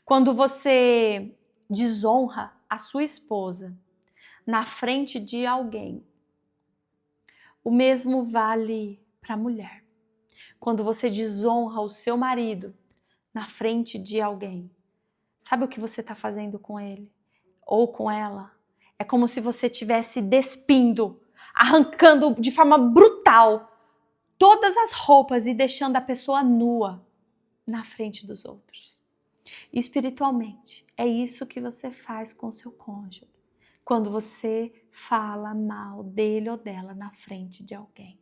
Quando você desonra a sua esposa na frente de alguém, o mesmo vale para a mulher. Quando você desonra o seu marido na frente de alguém, sabe o que você está fazendo com ele ou com ela? É como se você estivesse despindo, arrancando de forma brutal todas as roupas e deixando a pessoa nua na frente dos outros. Espiritualmente, é isso que você faz com o seu cônjuge quando você fala mal dele ou dela na frente de alguém.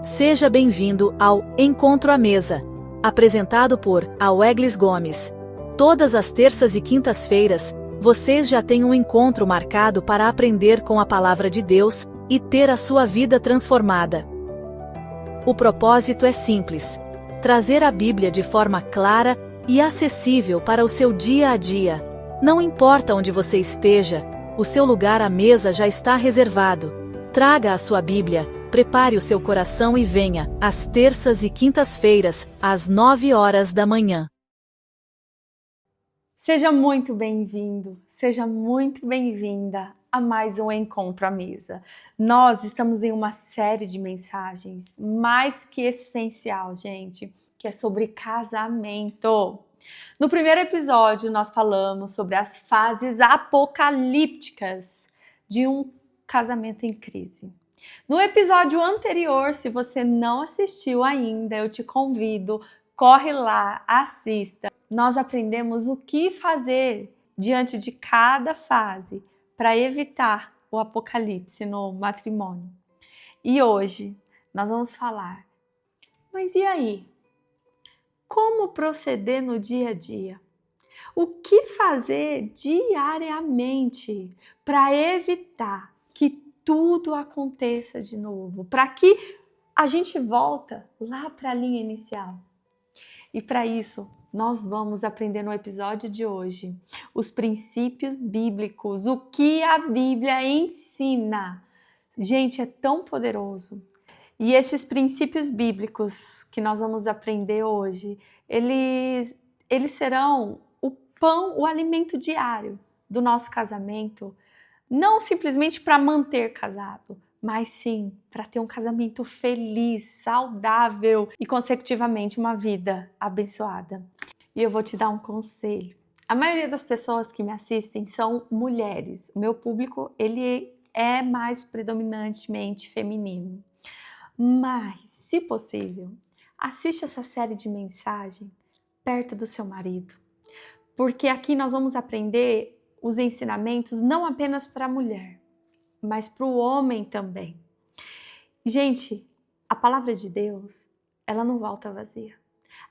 Seja bem-vindo ao Encontro à Mesa, apresentado por Aweglis Gomes. Todas as terças e quintas-feiras, vocês já têm um encontro marcado para aprender com a Palavra de Deus e ter a sua vida transformada. O propósito é simples: trazer a Bíblia de forma clara e acessível para o seu dia a dia. Não importa onde você esteja, o seu lugar à mesa já está reservado. Traga a sua Bíblia, prepare o seu coração e venha, às terças e quintas-feiras, às 9 horas da manhã. Seja muito bem-vindo, seja muito bem-vinda a mais um Encontro à Mesa. Nós estamos em uma série de mensagens mais que essencial, gente, que é sobre casamento. No primeiro episódio, nós falamos sobre as fases apocalípticas de um casamento em crise. No episódio anterior, se você não assistiu ainda, eu te convido, corre lá, assista. Nós aprendemos o que fazer diante de cada fase para evitar o apocalipse no matrimônio. E hoje nós vamos falar, mas e aí? Como proceder no dia a dia? O que fazer diariamente para evitar que tudo aconteça de novo? Para que a gente volta lá para a linha inicial. E para isso, nós vamos aprender no episódio de hoje os princípios bíblicos, o que a Bíblia ensina. Gente, é tão poderoso. E esses princípios bíblicos que nós vamos aprender hoje, eles serão o pão, o alimento diário do nosso casamento, não simplesmente para manter casado, mas sim para ter um casamento feliz, saudável e, consecutivamente, uma vida abençoada. E eu vou te dar um conselho. A maioria das pessoas que me assistem são mulheres. O meu público, ele é mais predominantemente feminino. Mas, se possível, assiste essa série de mensagem perto do seu marido. Porque aqui nós vamos aprender os ensinamentos não apenas para a mulher, mas para o homem também. Gente, a palavra de Deus, ela não volta vazia.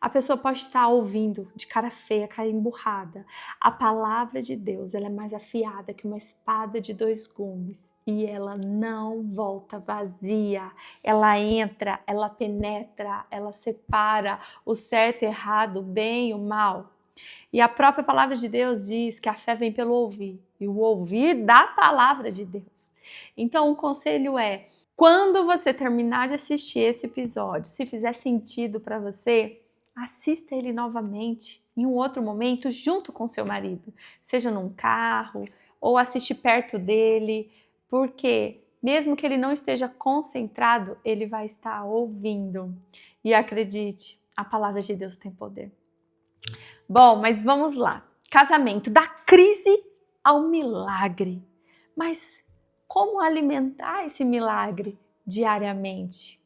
A pessoa pode estar ouvindo de cara feia, cara emburrada. A palavra de Deus, ela é mais afiada que uma espada de 2 gumes. E ela não volta vazia. Ela entra, ela penetra, ela separa o certo e o errado, o bem e o mal. E a própria palavra de Deus diz que a fé vem pelo ouvir. E o ouvir da palavra de Deus. Então, o conselho é, quando você terminar de assistir esse episódio, se fizer sentido para você, assista ele novamente em um outro momento junto com seu marido, seja num carro ou assiste perto dele, porque mesmo que ele não esteja concentrado, ele vai estar ouvindo. E acredite, a palavra de Deus tem poder. Bom, mas vamos lá. Casamento, da crise ao milagre. Mas como alimentar esse milagre diariamente?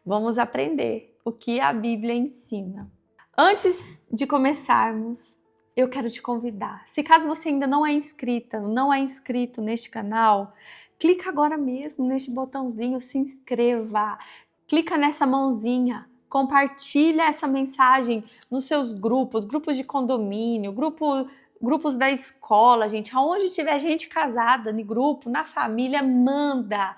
Vamos aprender o que a Bíblia ensina. Antes de começarmos, eu quero te convidar. Se caso você ainda não é inscrita, não é inscrito neste canal, clica agora mesmo neste botãozinho, se inscreva. Clica nessa mãozinha, compartilha essa mensagem nos seus grupos de condomínio, grupos da escola, gente. Aonde tiver gente casada, no grupo, na família, manda.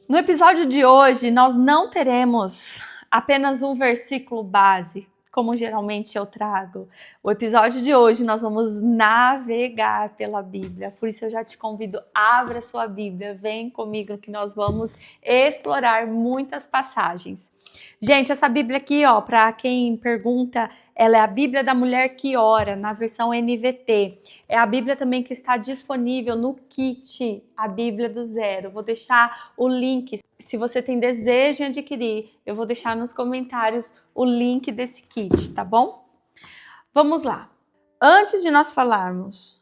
No episódio de hoje, nós não teremos apenas um versículo base, como geralmente eu trago. O episódio de hoje nós vamos navegar pela Bíblia. Por isso eu já te convido, abra sua Bíblia, vem comigo que nós vamos explorar muitas passagens. Gente, essa Bíblia aqui, ó, para quem pergunta, ela é a Bíblia da Mulher que Ora, na versão NVT. É a Bíblia também que está disponível no kit, a Bíblia do Zero. Vou deixar o link, se você tem desejo em adquirir, eu vou deixar nos comentários o link desse kit, tá bom? Vamos lá. Antes de nós falarmos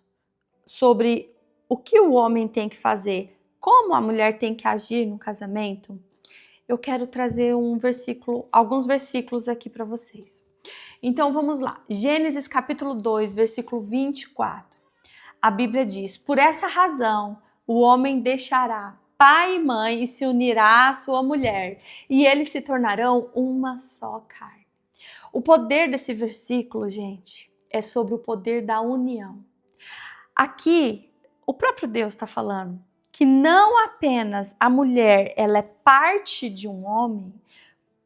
sobre o que o homem tem que fazer, como a mulher tem que agir no casamento, eu quero trazer alguns versículos aqui para vocês. Então vamos lá. Gênesis capítulo 2, versículo 24. A Bíblia diz: por essa razão o homem deixará pai e mãe e se unirá à sua mulher, e eles se tornarão uma só carne. O poder desse versículo, gente, é sobre o poder da união. Aqui, o próprio Deus está falando que não apenas a mulher ela é parte de um homem,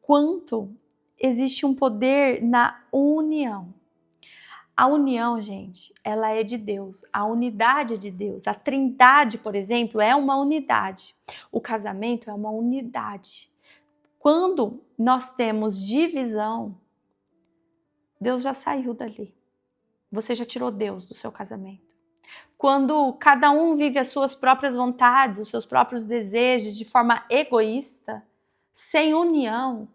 quanto existe um poder na união. A união, gente, ela é de Deus, a unidade é de Deus. A Trindade, por exemplo, é uma unidade. O casamento é uma unidade. Quando nós temos divisão, Deus já saiu dali. Você já tirou Deus do seu casamento. Quando cada um vive as suas próprias vontades, os seus próprios desejos de forma egoísta, sem união,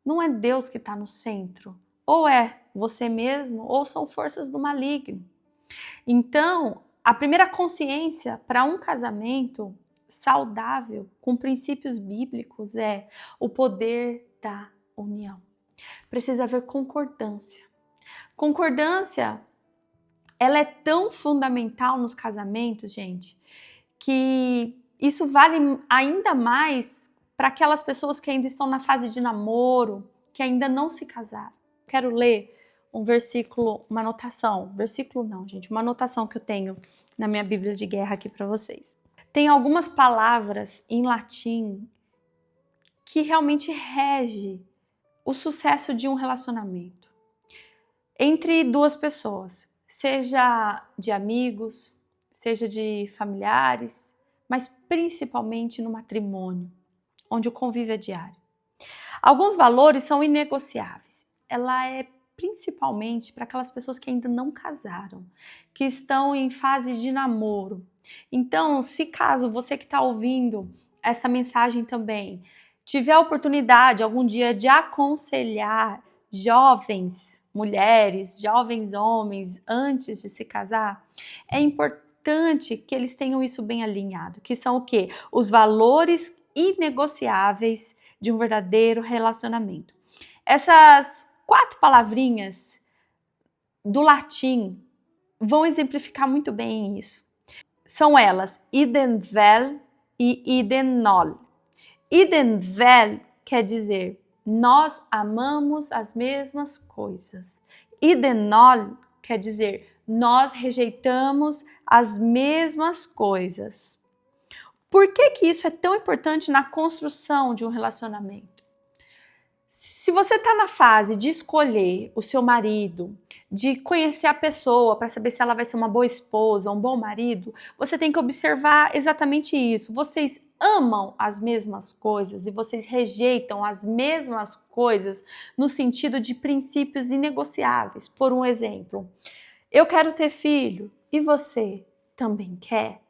não é Deus que está no centro. Ou é você mesmo, ou são forças do maligno. Então, a primeira consciência para um casamento saudável, com princípios bíblicos, é o poder da união. Precisa haver concordância. Concordância, ela é tão fundamental nos casamentos, gente, que isso vale ainda mais para aquelas pessoas que ainda estão na fase de namoro, que ainda não se casaram. Quero ler um versículo, uma anotação. Versículo não, gente, uma anotação que eu tenho na minha Bíblia de guerra aqui para vocês. Tem algumas palavras em latim que realmente rege o sucesso de um relacionamento entre duas pessoas. Seja de amigos, seja de familiares, mas principalmente no matrimônio, onde o convívio é diário. Alguns valores são inegociáveis. Ela é principalmente para aquelas pessoas que ainda não casaram, que estão em fase de namoro. Então, se caso você que está ouvindo essa mensagem também tiver a oportunidade algum dia de aconselhar jovens mulheres, jovens homens, antes de se casar, é importante que eles tenham isso bem alinhado, que são o quê? Os valores inegociáveis de um verdadeiro relacionamento. Essas 4 palavrinhas do latim vão exemplificar muito bem isso. São elas idem vel e idem nol. Idem vel quer dizer nós amamos as mesmas coisas. Idem nol quer dizer nós rejeitamos as mesmas coisas. Por que isso é tão importante na construção de um relacionamento? Se você está na fase de escolher o seu marido, de conhecer a pessoa para saber se ela vai ser uma boa esposa, um bom marido, você tem que observar exatamente isso. Vocês amam as mesmas coisas e vocês rejeitam as mesmas coisas no sentido de princípios inegociáveis. Por um exemplo, eu quero ter filho e você também quer?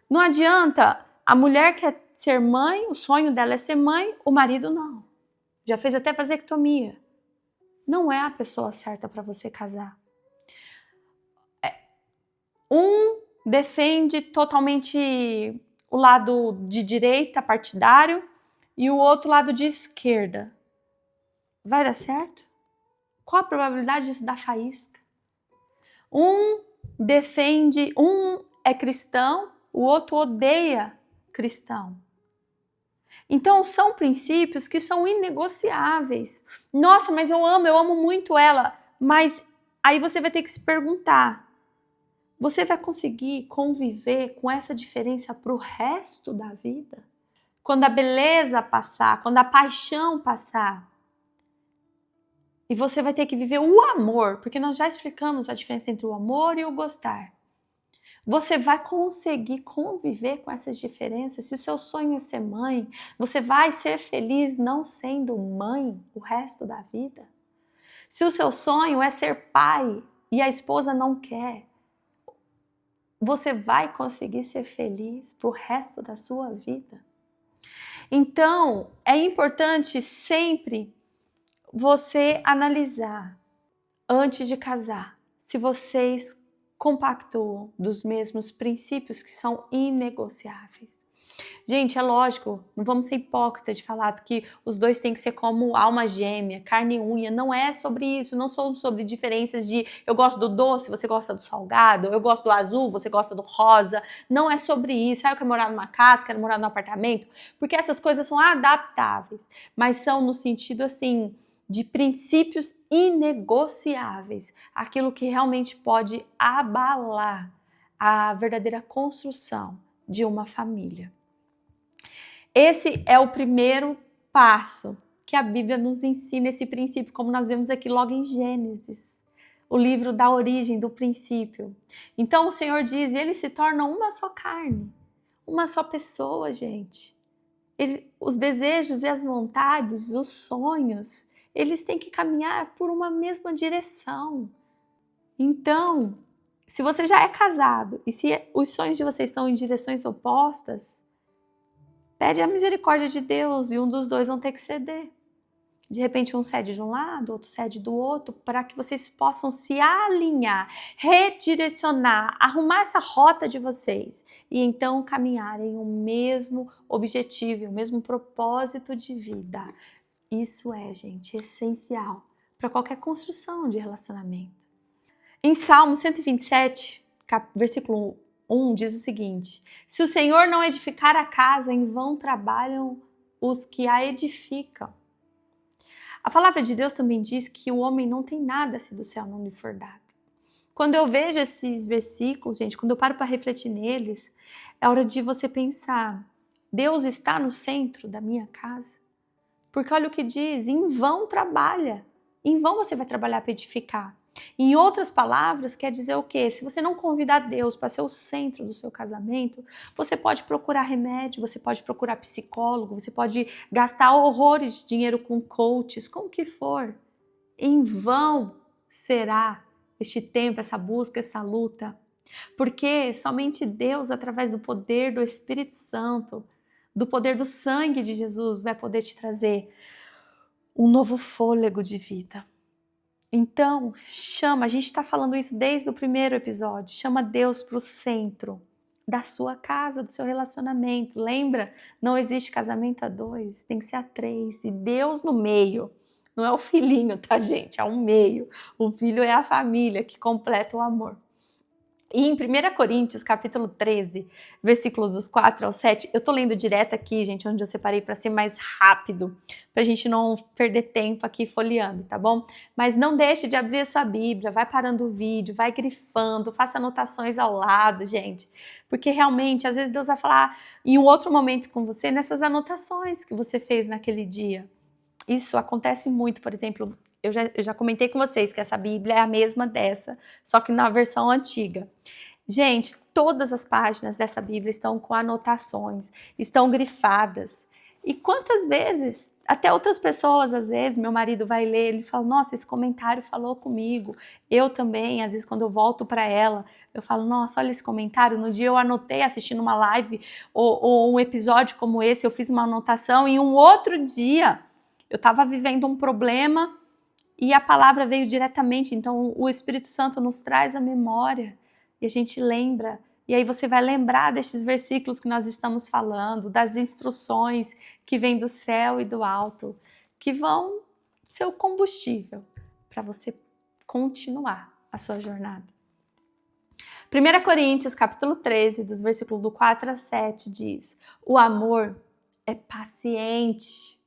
Não adianta, a mulher quer ser mãe, o sonho dela é ser mãe, o marido não. Já fez até vasectomia. Não é a pessoa certa para você casar. Um defende totalmente o lado de direita, partidário, e o outro lado de esquerda. Vai dar certo? Qual a probabilidade disso dar faísca? Um defende, um é cristão, o outro odeia cristão. Então, são princípios que são inegociáveis. Nossa, mas eu amo muito ela. Mas aí você vai ter que se perguntar, você vai conseguir conviver com essa diferença para o resto da vida? Quando a beleza passar, quando a paixão passar, e você vai ter que viver o amor, porque nós já explicamos a diferença entre o amor e o gostar. Você vai conseguir conviver com essas diferenças? Se o seu sonho é ser mãe, você vai ser feliz não sendo mãe o resto da vida? Se o seu sonho é ser pai e a esposa não quer, você vai conseguir ser feliz pro resto da sua vida? Então, é importante sempre você analisar antes de casar se vocês compactuam dos mesmos princípios que são inegociáveis. Gente, é lógico, não vamos ser hipócritas de falar que os dois têm que ser como alma gêmea, carne e unha. Não é sobre isso, não são sobre diferenças de eu gosto do doce, você gosta do salgado, eu gosto do azul, você gosta do rosa. Não é sobre isso. Eu quero morar numa casa, quero morar num apartamento, porque essas coisas são adaptáveis, mas são no sentido assim de princípios inegociáveis, aquilo que realmente pode abalar a verdadeira construção de uma família. Esse é o primeiro passo que a Bíblia nos ensina, esse princípio, como nós vemos aqui logo em Gênesis, o livro da origem, do princípio. Então o Senhor diz, eles se tornam uma só carne, uma só pessoa, gente. Os desejos e as vontades, os sonhos, eles têm que caminhar por uma mesma direção. Então, se você já é casado e se os sonhos de vocês estão em direções opostas, pede a misericórdia de Deus e um dos dois vão ter que ceder. De repente um cede de um lado, outro cede do outro, para que vocês possam se alinhar, redirecionar, arrumar essa rota de vocês e então caminharem o mesmo objetivo, o mesmo propósito de vida. Isso é, gente, essencial para qualquer construção de relacionamento. Em Salmo 127, versículo 1, diz o seguinte: se o Senhor não edificar a casa, em vão trabalham os que a edificam. A palavra de Deus também diz que o homem não tem nada se do céu não lhe for dado. Quando eu vejo esses versículos, gente, quando eu paro para refletir neles, é hora de você pensar, Deus está no centro da minha casa? Porque olha o que diz, em vão trabalha, em vão você vai trabalhar para edificar. Em outras palavras, quer dizer o quê? Se você não convidar Deus para ser o centro do seu casamento, você pode procurar remédio, você pode procurar psicólogo, você pode gastar horrores de dinheiro com coaches, com o que for. Em vão será este tempo, essa busca, essa luta. Porque somente Deus, através do poder do Espírito Santo, do poder do sangue de Jesus, vai poder te trazer um novo fôlego de vida. Então, chama, a gente está falando isso desde o primeiro episódio, chama Deus para o centro da sua casa, do seu relacionamento. Lembra? Não existe casamento a dois, tem que ser a três. E Deus no meio. Não é o filhinho, tá, gente? É um meio. O filho é a família que completa o amor. E em 1 Coríntios, capítulo 13, versículo dos 4 ao 7, eu tô lendo direto aqui, gente, onde eu separei para ser mais rápido, pra gente não perder tempo aqui folheando, tá bom? Mas não deixe de abrir a sua Bíblia, vai parando o vídeo, vai grifando, faça anotações ao lado, gente, porque realmente, às vezes Deus vai falar em um outro momento com você, nessas anotações que você fez naquele dia. Isso acontece muito, por exemplo, eu já comentei com vocês que essa Bíblia é a mesma dessa, só que na versão antiga. Gente, todas as páginas dessa Bíblia estão com anotações, estão grifadas. E quantas vezes, até outras pessoas, às vezes, meu marido vai ler, ele fala, nossa, esse comentário falou comigo. Eu também, às vezes, quando eu volto para ela, eu falo, nossa, olha esse comentário. No dia eu anotei assistindo uma live ou um episódio como esse, eu fiz uma anotação e um outro dia eu estava vivendo um problema e a palavra veio diretamente, então o Espírito Santo nos traz a memória e a gente lembra. E aí você vai lembrar destes versículos que nós estamos falando, das instruções que vêm do céu e do alto, que vão ser o combustível para você continuar a sua jornada. 1 Coríntios, capítulo 13, dos versículos do 4 a 7, diz: o amor é paciente,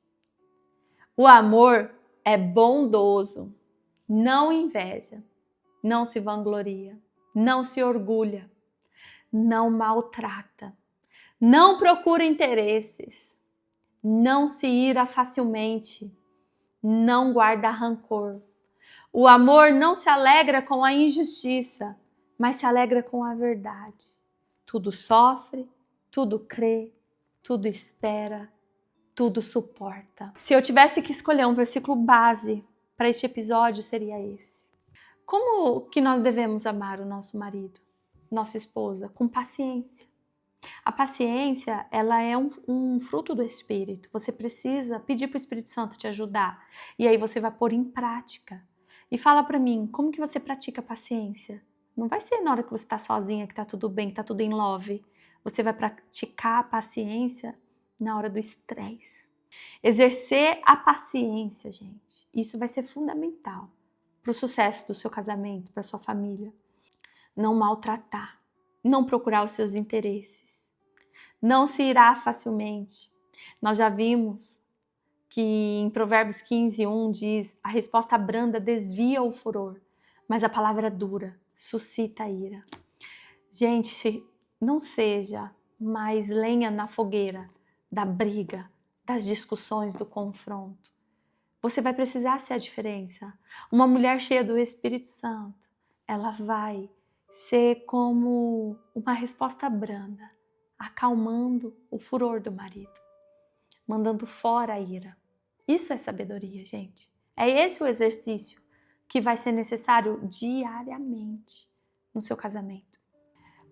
o amor é bondoso, não inveja, não se vangloria, não se orgulha, não maltrata, não procura interesses, não se ira facilmente, não guarda rancor. O amor não se alegra com a injustiça, mas se alegra com a verdade. Tudo sofre, tudo crê, tudo espera, tudo suporta. Se eu tivesse que escolher um versículo base para este episódio, seria esse. Como que nós devemos amar o nosso marido, nossa esposa? Com paciência. A paciência, ela é um fruto do Espírito. Você precisa pedir para o Espírito Santo te ajudar. E aí você vai pôr em prática. E fala para mim, como que você pratica a paciência? Não vai ser na hora que você está sozinha, que está tudo bem, que está tudo em love. Você vai praticar a paciência na hora do estresse. Exercer a paciência, gente, isso vai ser fundamental para o sucesso do seu casamento, para sua família. Não maltratar, não procurar os seus interesses, não se irar facilmente. Nós já vimos que em Provérbios 15:1 diz: a resposta branda desvia o furor, mas a palavra dura suscita a ira. Gente, não seja mais lenha na fogueira da briga, das discussões, do confronto. Você vai precisar ser a diferença. Uma mulher cheia do Espírito Santo, ela vai ser como uma resposta branda, acalmando o furor do marido, mandando fora a ira. Isso é sabedoria, gente. É esse o exercício que vai ser necessário diariamente no seu casamento.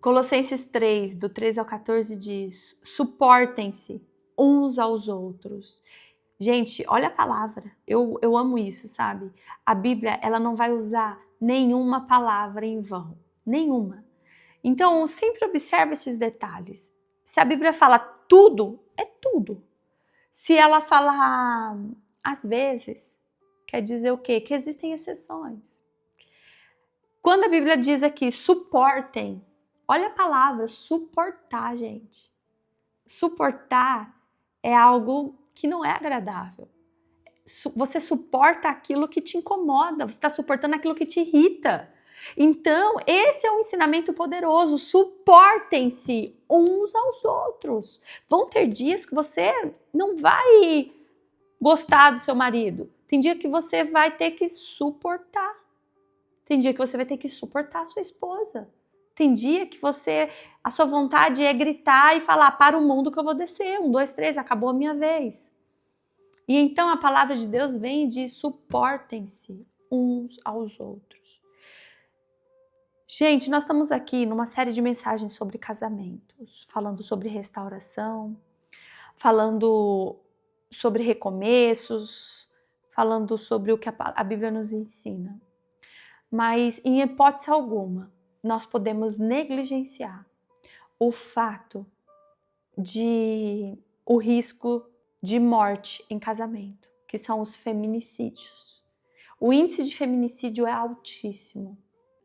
Colossenses 3, do 13 ao 14 diz: suportem-se uns aos outros. Gente, olha a palavra, eu amo isso, sabe? A Bíblia, ela não vai usar nenhuma palavra em vão, nenhuma. Então, sempre observe esses detalhes. Se a Bíblia fala tudo, é tudo. Se ela fala às vezes, quer dizer o quê? Que existem exceções. Quando a Bíblia diz aqui, suportem, olha a palavra, suportar, gente. Suportar é algo que não é agradável. Você suporta aquilo que te incomoda, você está suportando aquilo que te irrita. Então, esse é um ensinamento poderoso. Suportem-se uns aos outros. Vão ter dias que você não vai gostar do seu marido. Tem dia que você vai ter que suportar. Tem dia que você vai ter que suportar a sua esposa. Tem dia que a sua vontade é gritar e falar: para o mundo que eu vou descer. 1, 2, 3, acabou a minha vez. E então a palavra de Deus vem e diz: suportem-se uns aos outros. Gente, nós estamos aqui numa série de mensagens sobre casamentos, falando sobre restauração, falando sobre recomeços, falando sobre o que a Bíblia nos ensina. Mas, em hipótese alguma, nós podemos negligenciar o fato de o risco de morte em casamento, que são os feminicídios. O índice de feminicídio é altíssimo.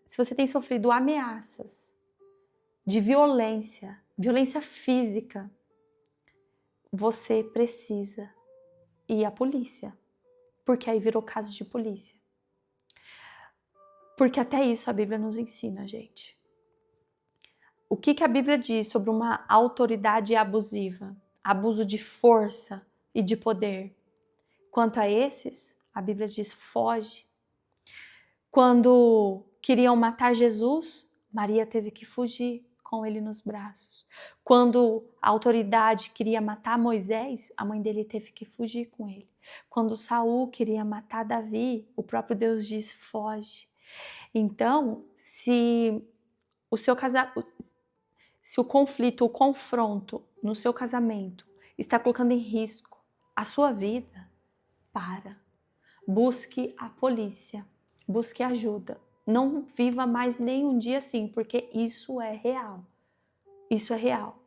Se você tem sofrido ameaças de violência física, você precisa ir à polícia, porque aí virou caso de polícia. Porque até isso a Bíblia nos ensina, gente. O que a Bíblia diz sobre uma autoridade abusiva, abuso de força e de poder? Quanto a esses, a Bíblia diz: foge. Quando queriam matar Jesus, Maria teve que fugir com ele nos braços. Quando a autoridade queria matar Moisés, a mãe dele teve que fugir com ele. Quando Saul queria matar Davi, o próprio Deus diz: foge. Então, se o conflito, o confronto no seu casamento está colocando em risco a sua vida, busque a polícia, busque ajuda. Não viva mais nem um dia assim, porque isso é real. Isso é real.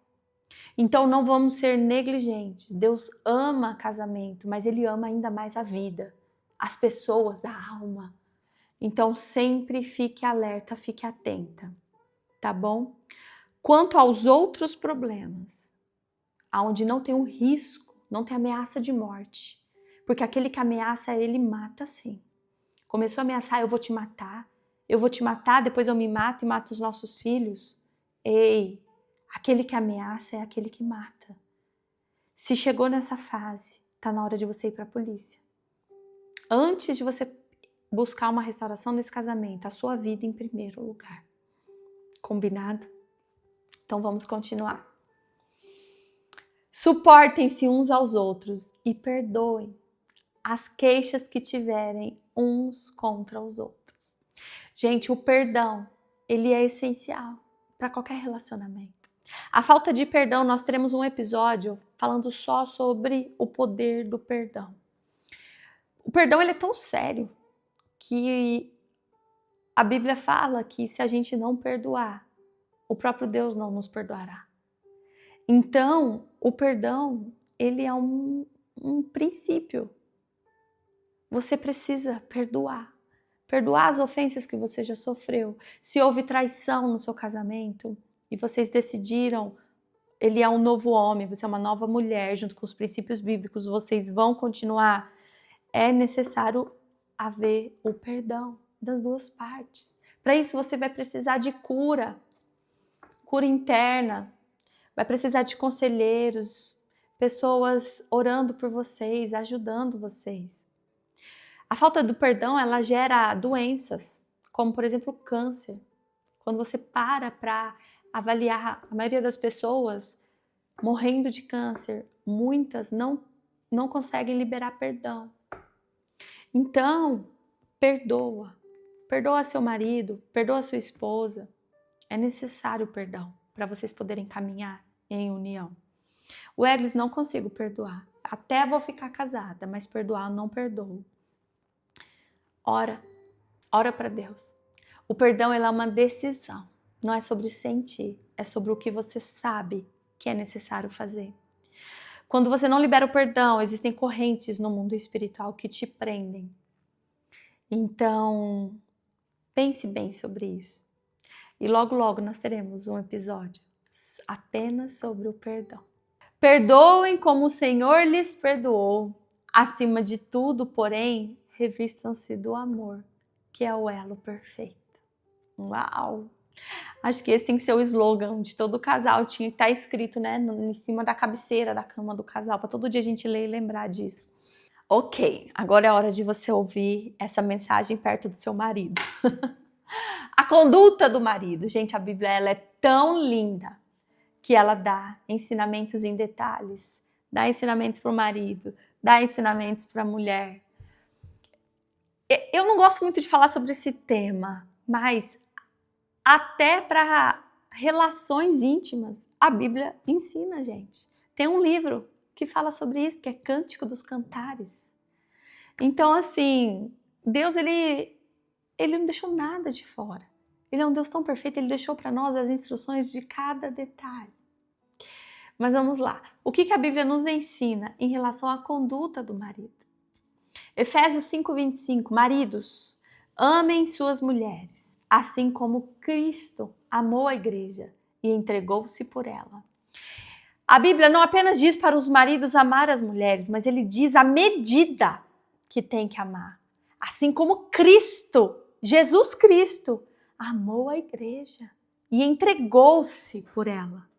Então não vamos ser negligentes. Deus ama casamento, mas Ele ama ainda mais a vida, as pessoas, a alma. Então sempre fique alerta, fique atenta, tá bom? Quanto aos outros problemas, onde não tem um risco, não tem ameaça de morte, porque aquele que ameaça, ele mata sim. Começou a ameaçar: eu vou te matar, depois eu me mato e mato os nossos filhos. Ei, aquele que ameaça é aquele que mata. Se chegou nessa fase, tá na hora de você ir para a polícia. Antes de você buscar uma restauração desse casamento, a sua vida em primeiro lugar. Combinado? Então vamos continuar. Suportem-se uns aos outros e perdoem as queixas que tiverem uns contra os outros. Gente, o perdão, ele é essencial para qualquer relacionamento. A falta de perdão, nós teremos um episódio falando só sobre o poder do perdão. O perdão, ele é tão sério que a Bíblia fala que se a gente não perdoar, o próprio Deus não nos perdoará. Então, o perdão, ele é um princípio. Você precisa perdoar. Perdoar as ofensas que você já sofreu. Se houve traição no seu casamento e vocês decidiram, ele é um novo homem, você é uma nova mulher, junto com os princípios bíblicos, vocês vão continuar. É necessário haver o perdão das duas partes. Para isso você vai precisar de cura interna, vai precisar de conselheiros, pessoas orando por vocês, ajudando vocês. A falta do perdão, ela gera doenças, como por exemplo o câncer. Quando você para avaliar, a maioria das pessoas morrendo de câncer, muitas não conseguem liberar perdão. Então, perdoa. Perdoa seu marido, perdoa sua esposa. É necessário perdão para vocês poderem caminhar em união. O Eglis, não consigo perdoar. Até vou ficar casada, mas perdoar não perdoo. Ora para Deus. O perdão é uma decisão, não é sobre sentir, é sobre o que você sabe que é necessário fazer. Quando você não libera o perdão, existem correntes no mundo espiritual que te prendem. Então, pense bem sobre isso. E logo, logo nós teremos um episódio apenas sobre o perdão. Perdoem como o Senhor lhes perdoou. Acima de tudo, porém, revistam-se do amor, que é o elo perfeito. Uau! Acho que esse tem que ser o slogan de todo casal. Tinha que estar escrito, né, em cima da cabeceira da cama do casal, para todo dia a gente ler e lembrar disso. Ok, agora é hora de você ouvir essa mensagem perto do seu marido. A conduta do marido. Gente, a Bíblia ela é tão linda que ela dá ensinamentos em detalhes. Dá ensinamentos para o marido, dá ensinamentos para a mulher. Eu não gosto muito de falar sobre esse tema, mas até para relações íntimas, a Bíblia ensina, gente. Tem um livro que fala sobre isso, que é Cântico dos Cantares. Então, assim, Deus, ele não deixou nada de fora. Ele é um Deus tão perfeito, ele deixou para nós as instruções de cada detalhe. Mas vamos lá. O que a Bíblia nos ensina em relação à conduta do marido? Efésios 5:25. Maridos, amem suas mulheres, assim como Cristo amou a igreja e entregou-se por ela. A Bíblia não apenas diz para os maridos amar as mulheres, mas ele diz a medida que tem que amar. Assim como Cristo, Jesus Cristo, amou a igreja e entregou-se por ela.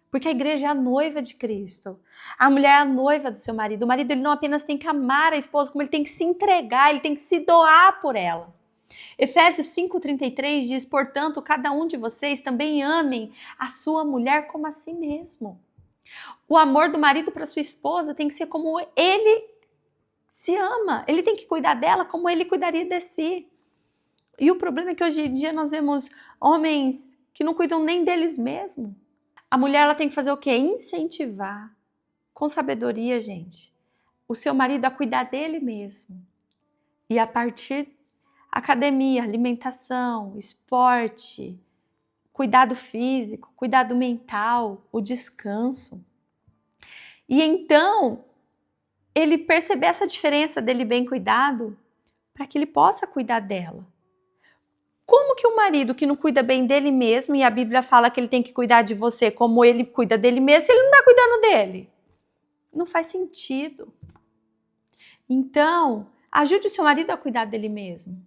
Porque a igreja é a noiva de Cristo. A mulher é a noiva do seu marido. O marido ele não apenas tem que amar a esposa, como ele tem que se entregar, ele tem que se doar por ela. Efésios 5:33 diz, portanto, cada um de vocês também amem a sua mulher como a si mesmo. O amor do marido para sua esposa tem que ser como ele se ama. Ele tem que cuidar dela como ele cuidaria de si. E o problema é que hoje em dia nós vemos homens que não cuidam nem deles mesmos. A mulher ela tem que fazer o quê? Incentivar com sabedoria, gente, o seu marido a cuidar dele mesmo. E a partir academia, alimentação, esporte, cuidado físico, cuidado mental, o descanso. E então, ele perceber essa diferença dele bem cuidado para que ele possa cuidar dela. Como que o marido que não cuida bem dele mesmo, e a Bíblia fala que ele tem que cuidar de você como ele cuida dele mesmo, se ele não está cuidando dele? Não faz sentido. Então, ajude o seu marido a cuidar dele mesmo.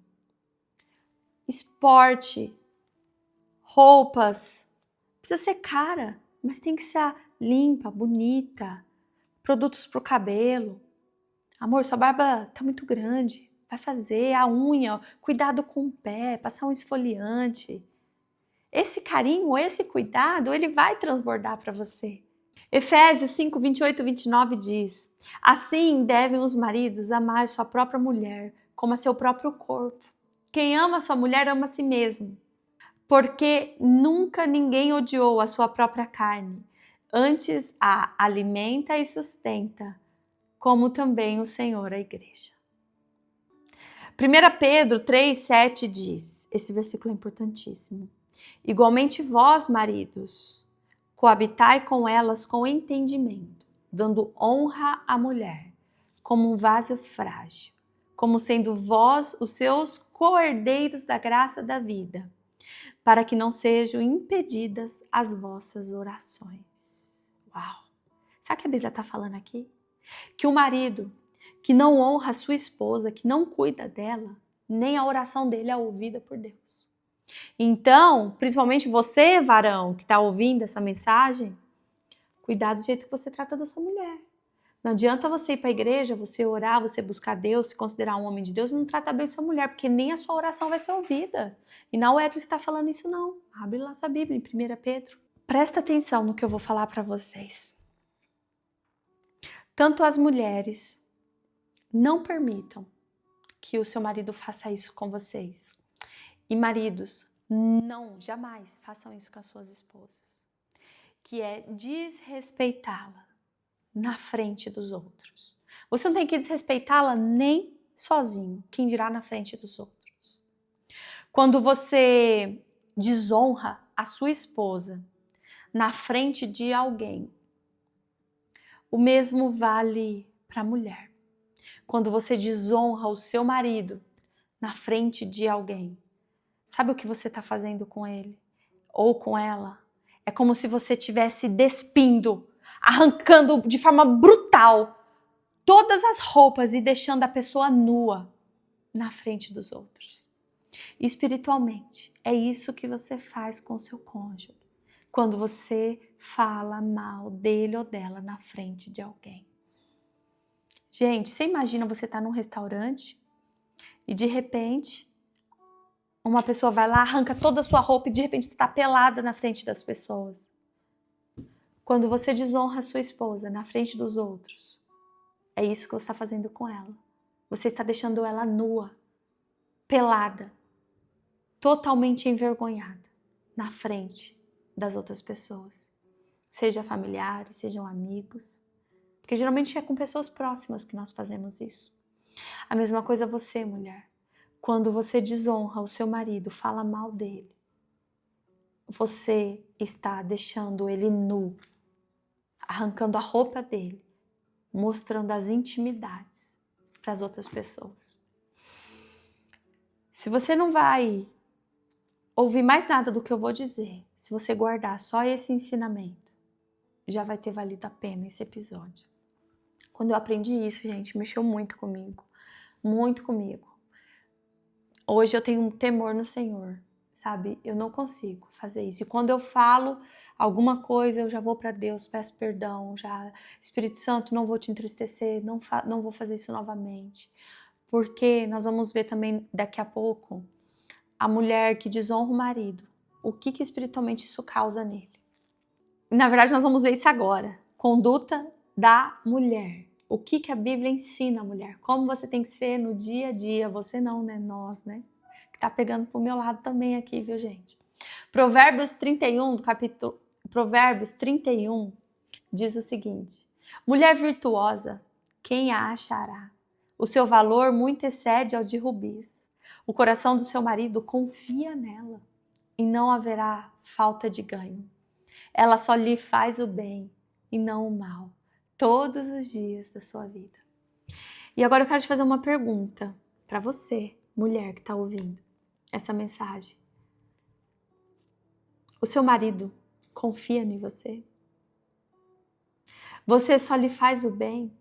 Esporte, roupas, precisa ser cara, mas tem que ser limpa, bonita. Produtos para o cabelo. Amor, sua barba está muito grande. Vai fazer a unha, cuidado com o pé, passar um esfoliante. esse carinho, esse cuidado, ele vai transbordar para você. Efésios 5, 28 e 29 diz: assim devem os maridos amar sua própria mulher como a seu próprio corpo. Quem ama a sua mulher ama a si mesmo, porque nunca ninguém odiou a sua própria carne, antes a alimenta e sustenta, como também o Senhor a igreja. 1 Pedro 3, 7 diz, esse versículo é importantíssimo: igualmente vós, maridos, coabitai com elas com entendimento, dando honra à mulher, como um vaso frágil, como sendo vós os seus co-herdeiros da graça da vida, para que não sejam impedidas as vossas orações. Uau! Sabe o que a Bíblia está falando aqui? Que o marido que não honra a sua esposa, que não cuida dela, nem a oração dele é ouvida por Deus. Então, principalmente você, varão, que está ouvindo essa mensagem, cuidado do jeito que você trata da sua mulher. Não adianta você ir para a igreja, você orar, você buscar Deus, se considerar um homem de Deus e não tratar bem sua mulher, porque nem a sua oração vai ser ouvida. E não é que está falando isso não. Abre lá sua Bíblia, em 1 Pedro. Presta atenção no que eu vou falar para vocês. Tanto as mulheres, não permitam que o seu marido faça isso com vocês. E maridos, não, jamais façam isso com as suas esposas. Que é desrespeitá-la na frente dos outros. Você não tem que desrespeitá-la nem sozinho, quem dirá na frente dos outros. Quando você desonra a sua esposa na frente de alguém, o mesmo vale para a mulher. Quando você desonra o seu marido na frente de alguém, sabe o que você está fazendo com ele ou com ela? É como se você estivesse despindo, arrancando de forma brutal todas as roupas e deixando a pessoa nua na frente dos outros. Espiritualmente, é isso que você faz com o seu cônjuge quando você fala mal dele ou dela na frente de alguém. Gente, você imagina você estar num restaurante e de repente uma pessoa vai lá, arranca toda a sua roupa e de repente você está pelada na frente das pessoas. Quando você desonra a sua esposa na frente dos outros, é isso que você está fazendo com ela. Você está deixando ela nua, pelada, totalmente envergonhada na frente das outras pessoas. Seja familiares, sejam amigos. Porque geralmente é com pessoas próximas que nós fazemos isso. A mesma coisa você, mulher. Quando você desonra o seu marido, fala mal dele, você está deixando ele nu, arrancando a roupa dele, mostrando as intimidades para as outras pessoas. Se você não vai ouvir mais nada do que eu vou dizer, se você guardar só esse ensinamento, já vai ter valido a pena esse episódio. Quando eu aprendi isso, gente, mexeu muito comigo. Muito comigo. Hoje eu tenho um temor no Senhor, sabe? Eu não consigo fazer isso. E quando eu falo alguma coisa, eu já vou para Deus, peço perdão, já, Espírito Santo, não vou te entristecer, não vou fazer isso novamente. Porque nós vamos ver também daqui a pouco a mulher que desonra o marido. O que espiritualmente isso causa nele? Na verdade, nós vamos ver isso agora. Conduta da mulher. O que a Bíblia ensina a mulher? Como você tem que ser no dia a dia. Você não, né? Nós, né? Que tá pegando pro meu lado também aqui, viu, gente? Provérbios 31, Provérbios 31 diz o seguinte: mulher virtuosa, quem a achará? O seu valor muito excede ao de rubis. O coração do seu marido confia nela e não haverá falta de ganho. Ela só lhe faz o bem e não o mal, todos os dias da sua vida. E agora eu quero te fazer uma pergunta para você, mulher que está ouvindo essa mensagem. O seu marido confia em você? Você só lhe faz o bem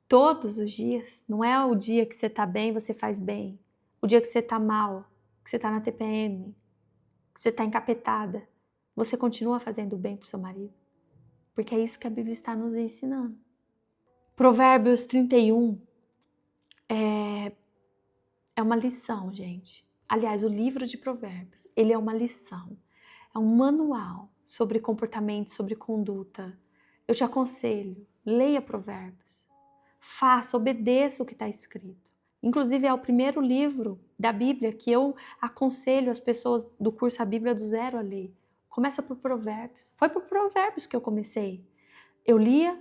todos os dias? Não é o dia que você está bem, você faz bem. O dia que você está mal, que você está na TPM, que você está encapetada, você continua fazendo bem para o seu marido? Porque é isso que a Bíblia está nos ensinando. Provérbios 31 é uma lição, gente. Aliás, o livro de Provérbios, ele é uma lição, é um manual sobre comportamento, sobre conduta. Eu te aconselho, leia Provérbios, faça, obedeça o que está escrito. Inclusive, é o primeiro livro da Bíblia que eu aconselho as pessoas do curso A Bíblia do Zero a ler. Começa por Provérbios. Foi por Provérbios que eu comecei. Eu lia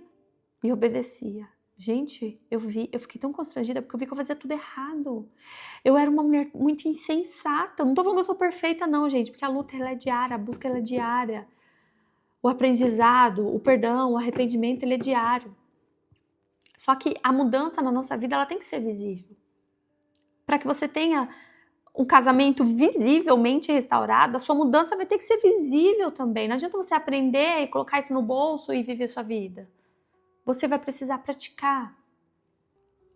e obedecia. Gente, eu fiquei tão constrangida porque eu vi que eu fazia tudo errado. Eu era uma mulher muito insensata. Não tô falando que eu sou perfeita não, gente, porque a luta ela é diária, a busca ela é diária. O aprendizado, o perdão, o arrependimento, ele é diário. Só que a mudança na nossa vida, ela tem que ser visível. Para que você tenha um casamento visivelmente restaurado, a sua mudança vai ter que ser visível também. Não adianta você aprender e colocar isso no bolso e viver sua vida. Você vai precisar praticar.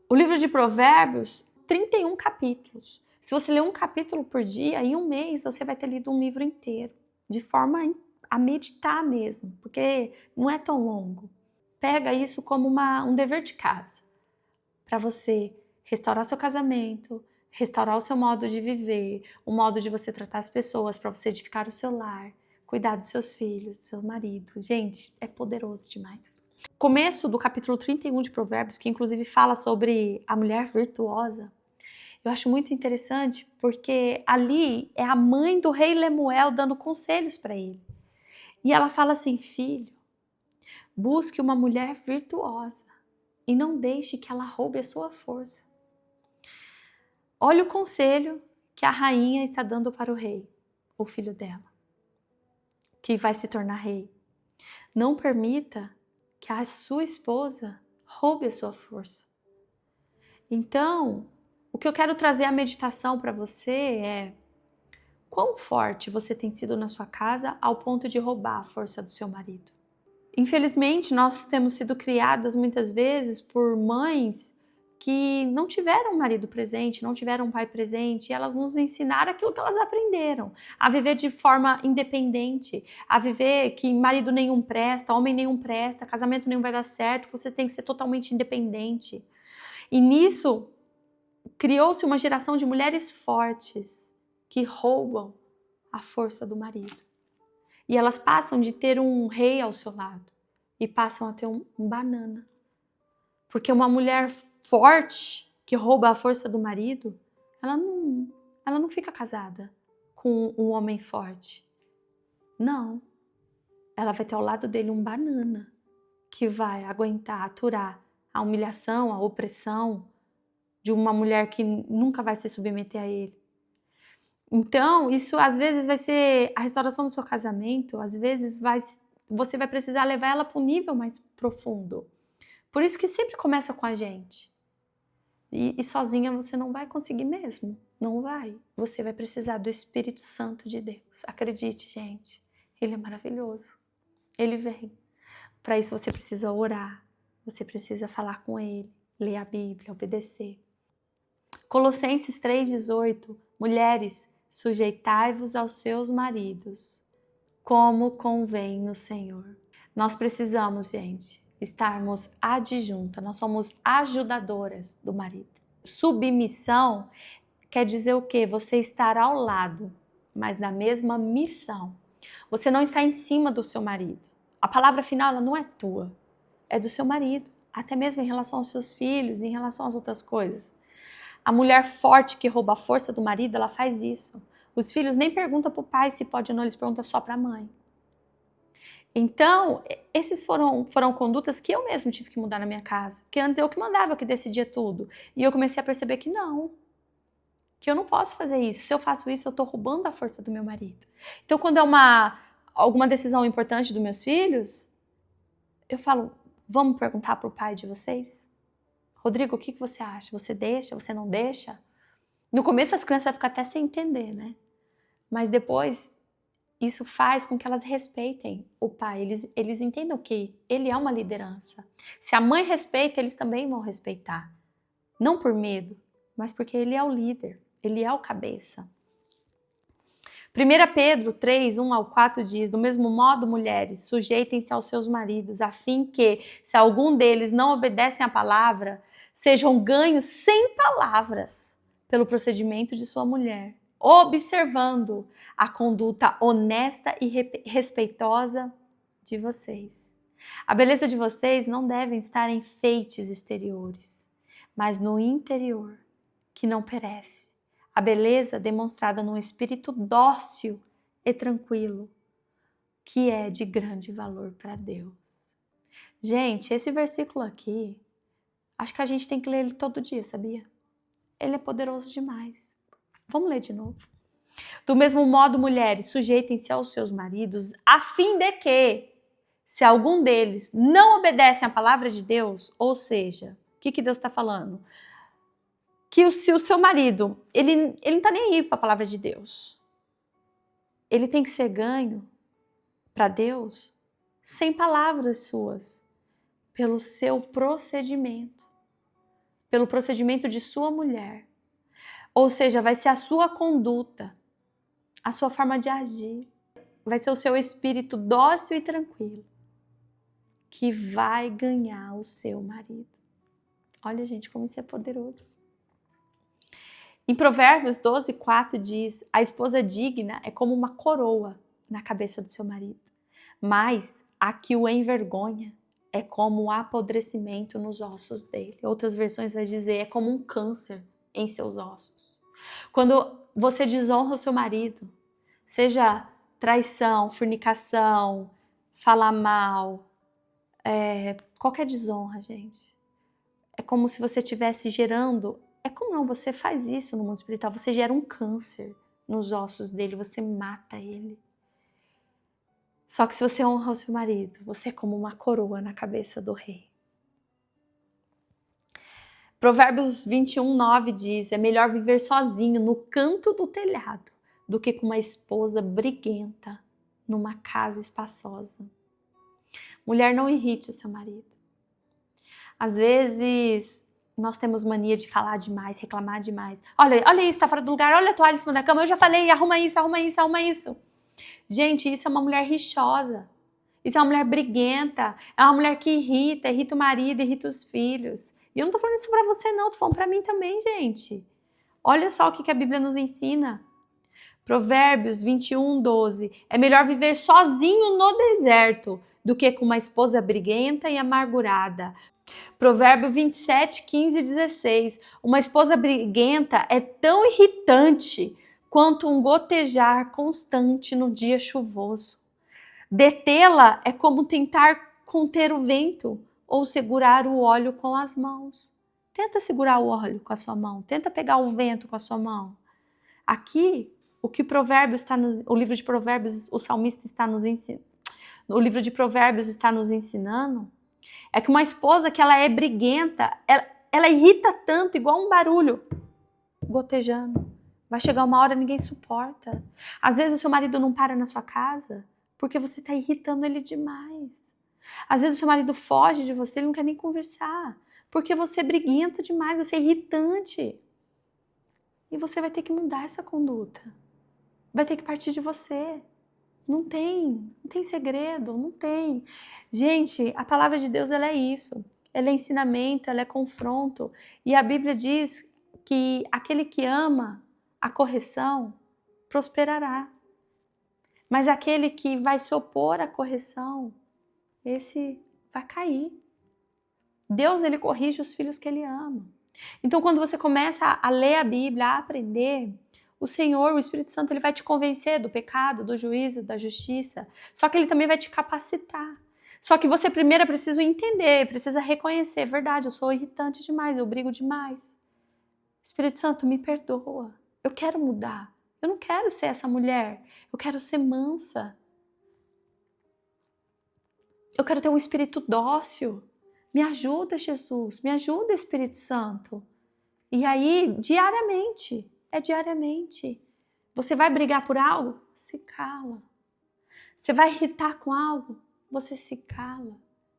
O livro de Provérbios, 31 capítulos. Se você ler um capítulo por dia, em um mês você vai ter lido um livro inteiro, de forma a meditar mesmo, porque não é tão longo. Pega isso como um dever de casa, para você restaurar seu casamento, restaurar o seu modo de viver, o modo de você tratar as pessoas, para você edificar o seu lar, cuidar dos seus filhos, do seu marido. Gente, é poderoso demais. Começo do capítulo 31 de Provérbios, que inclusive fala sobre a mulher virtuosa, eu acho muito interessante porque ali é a mãe do rei Lemuel dando conselhos para ele. E ela fala assim: filho, busque uma mulher virtuosa e não deixe que ela roube a sua força. Olha o conselho que a rainha está dando para o rei, o filho dela, que vai se tornar rei. Não permita que a sua esposa roube a sua força. Então, o que eu quero trazer à meditação para você é: quão forte você tem sido na sua casa ao ponto de roubar a força do seu marido? Infelizmente, nós temos sido criadas muitas vezes por mães que não tiveram um marido presente, não tiveram um pai presente, e elas nos ensinaram aquilo que elas aprenderam, a viver de forma independente, a viver que marido nenhum presta, homem nenhum presta, casamento nenhum vai dar certo, você tem que ser totalmente independente. E nisso, criou-se uma geração de mulheres fortes que roubam a força do marido. E elas passam de ter um rei ao seu lado e passam a ter um banana. Porque uma mulher forte que rouba a força do marido, ela não fica casada com um homem forte. Não. Ela vai ter ao lado dele um banana que vai aguentar, aturar a humilhação, a opressão de uma mulher que nunca vai se submeter a ele. Então, isso às vezes vai ser a restauração do seu casamento, às vezes você vai precisar levar ela para um nível mais profundo. Por isso que sempre começa com a gente. E sozinha você não vai conseguir mesmo. Não vai. Você vai precisar do Espírito Santo de Deus. Acredite, gente. Ele é maravilhoso. Ele vem. Para isso você precisa orar. Você precisa falar com ele. Ler a Bíblia, obedecer. Colossenses 3,18. Mulheres, sujeitai-vos aos seus maridos, como convém no Senhor. Nós precisamos, gente, estarmos adjuntas, nós somos ajudadoras do marido. Submissão quer dizer o quê? Você estar ao lado, mas na mesma missão. Você não está em cima do seu marido. A palavra final ela não é tua, é do seu marido, até mesmo em relação aos seus filhos, em relação às outras coisas. A mulher forte que rouba a força do marido, ela faz isso. Os filhos nem perguntam para o pai se pode ou não, eles perguntam só para a mãe. Então, esses foram condutas que eu mesmo tive que mudar na minha casa. Que antes eu que mandava, eu que decidia tudo. E eu comecei a perceber que não. Que eu não posso fazer isso. Se eu faço isso, eu estou roubando a força do meu marido. Então, quando é alguma decisão importante dos meus filhos, eu falo, vamos perguntar para o pai de vocês? Rodrigo, o que você acha? Você deixa? Você não deixa? No começo as crianças vão ficar até sem entender, né? Mas depois isso faz com que elas respeitem o pai. Eles entendam que ele é uma liderança. Se a mãe respeita, eles também vão respeitar. Não por medo, mas porque ele é o líder. Ele é o cabeça. 1 Pedro 3, 1-4 diz, do mesmo modo, mulheres, sujeitem-se aos seus maridos, a fim que, se algum deles não obedecem à palavra, sejam ganhos sem palavras pelo procedimento de sua mulher, observando a conduta honesta e respeitosa de vocês. A beleza de vocês não deve estar em enfeites exteriores, mas no interior, que não perece. A beleza demonstrada num espírito dócil e tranquilo, que é de grande valor para Deus. Gente, esse versículo aqui, acho que a gente tem que ler ele todo dia, sabia? Ele é poderoso demais. Vamos ler de novo. Do mesmo modo, mulheres, sujeitem-se aos seus maridos, a fim de que, se algum deles não obedece à palavra de Deus, ou seja, o que Deus está falando? Que se o seu marido, ele não está nem aí para a palavra de Deus. Ele tem que ser ganho para Deus sem palavras suas, pelo seu procedimento, pelo procedimento de sua mulher. Ou seja, vai ser a sua conduta, a sua forma de agir, vai ser o seu espírito dócil e tranquilo que vai ganhar o seu marido. Olha, gente, como isso é poderoso. Em Provérbios 12:4 diz: a esposa digna é como uma coroa na cabeça do seu marido, mas a que o envergonha é como um apodrecimento nos ossos dele. Outras versões vai dizer, é como um câncer em seus ossos. Quando você desonra o seu marido, seja traição, fornicação, falar mal, qualquer desonra, gente, é como se você estivesse gerando, você faz isso no mundo espiritual, você gera um câncer nos ossos dele, você mata ele. Só que se você honra o seu marido, você é como uma coroa na cabeça do rei. Provérbios 21:9 diz: é melhor viver sozinho no canto do telhado do que com uma esposa briguenta numa casa espaçosa. Mulher, não irrite o seu marido. Às vezes, nós temos mania de falar demais, reclamar demais. Olha isso, tá fora do lugar, olha a toalha em cima da cama, eu já falei, arruma isso, arruma isso, arruma isso. Gente, isso é uma mulher rixosa. Isso é uma mulher briguenta, é uma mulher que irrita o marido, irrita os filhos. E eu não tô falando isso pra você não, tô falando pra mim também, gente. Olha só o que a Bíblia nos ensina. Provérbios 21:12. É melhor viver sozinho no deserto do que com uma esposa briguenta e amargurada. Provérbio 27:15-16. Uma esposa briguenta é tão irritante quanto um gotejar constante no dia chuvoso. Detê-la é como tentar conter o vento ou segurar o óleo com as mãos. Tenta segurar o óleo com a sua mão, tenta pegar o vento com a sua mão. Aqui, o que o livro de Provérbios, o salmista está nos ensinando, o livro de Provérbios está nos ensinando, é que uma esposa que ela é briguenta, ela irrita tanto, igual um barulho gotejando. Vai chegar uma hora ninguém suporta. Às vezes o seu marido não para na sua casa porque você está irritando ele demais. Às vezes o seu marido foge de você, ele não quer nem conversar porque você é briguenta demais, você é irritante. E você vai ter que mudar essa conduta. Vai ter que partir de você. Não tem segredo, não tem. Gente, a palavra de Deus, ela é isso. Ela é ensinamento, ela é confronto. E a Bíblia diz que aquele que ama a correção prosperará. Mas aquele que vai se opor à correção, esse vai cair. Deus, ele corrige os filhos que ele ama. Então, quando você começa a ler a Bíblia, a aprender, o Senhor, o Espírito Santo, ele vai te convencer do pecado, do juízo, da justiça. Só que ele também vai te capacitar. Só que você primeiro precisa entender, precisa reconhecer, verdade, eu sou irritante demais, eu brigo demais. Espírito Santo, me perdoa. Eu quero mudar. Eu não quero ser essa mulher. Eu quero ser mansa. Eu quero ter um espírito dócil. Me ajuda, Jesus. Me ajuda, Espírito Santo. E aí, diariamente, você vai brigar por algo? Se cala. Você vai irritar com algo? Você se cala.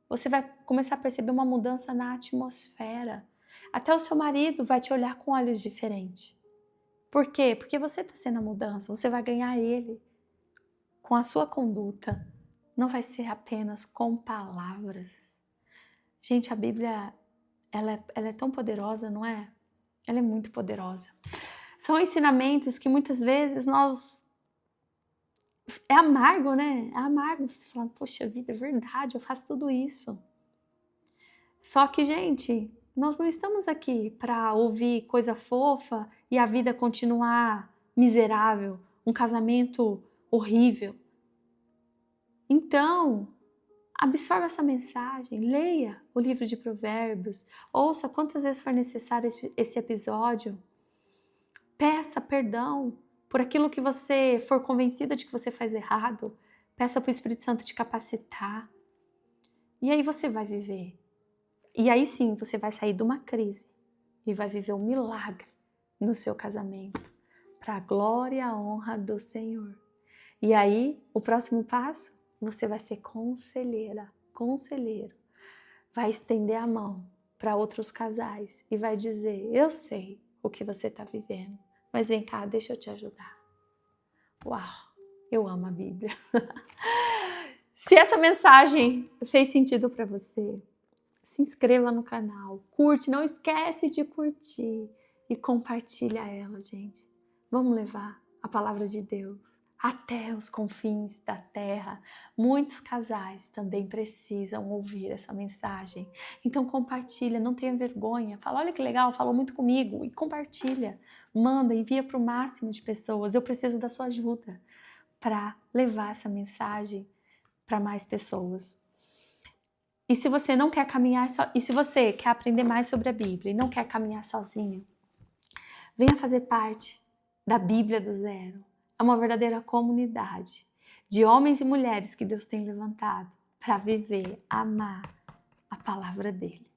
Você vai começar a perceber uma mudança na atmosfera. Até o seu marido vai te olhar com olhos diferentes. Por quê? Porque você está sendo a mudança. Você vai ganhar ele com a sua conduta. Não vai ser apenas com palavras. Gente, a Bíblia, ela é tão poderosa, não é? Ela é muito poderosa. São ensinamentos que muitas vezes é amargo, né? É amargo você falar, poxa vida, é verdade, eu faço tudo isso. Só que, gente, nós não estamos aqui para ouvir coisa fofa e a vida continuar miserável, um casamento horrível. Então, absorva essa mensagem, leia o livro de Provérbios, ouça quantas vezes for necessário esse episódio, peça perdão por aquilo que você for convencida de que você faz errado, peça para o Espírito Santo te capacitar. E aí você vai viver. E aí sim, você vai sair de uma crise e vai viver um milagre no seu casamento, para a glória e a honra do Senhor. E aí, o próximo passo, você vai ser conselheira, conselheiro. Vai estender a mão para outros casais e vai dizer, eu sei o que você está vivendo, mas vem cá, deixa eu te ajudar. Uau, eu amo a Bíblia. Se essa mensagem fez sentido para você, se inscreva no canal, curte, não esquece de curtir e compartilha ela, gente. Vamos levar a palavra de Deus até os confins da terra. Muitos casais também precisam ouvir essa mensagem. Então compartilha, não tenha vergonha. Fala, olha que legal, falou muito comigo. E compartilha, manda, envia para o máximo de pessoas. Eu preciso da sua ajuda para levar essa mensagem para mais pessoas. E se você não quer caminhar e se você quer aprender mais sobre a Bíblia e não quer caminhar sozinho, venha fazer parte da Bíblia do Zero. É uma verdadeira comunidade de homens e mulheres que Deus tem levantado para viver, amar a palavra dele.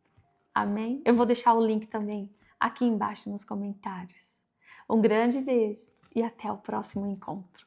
Amém? Eu vou deixar o link também aqui embaixo nos comentários. Um grande beijo e até o próximo encontro.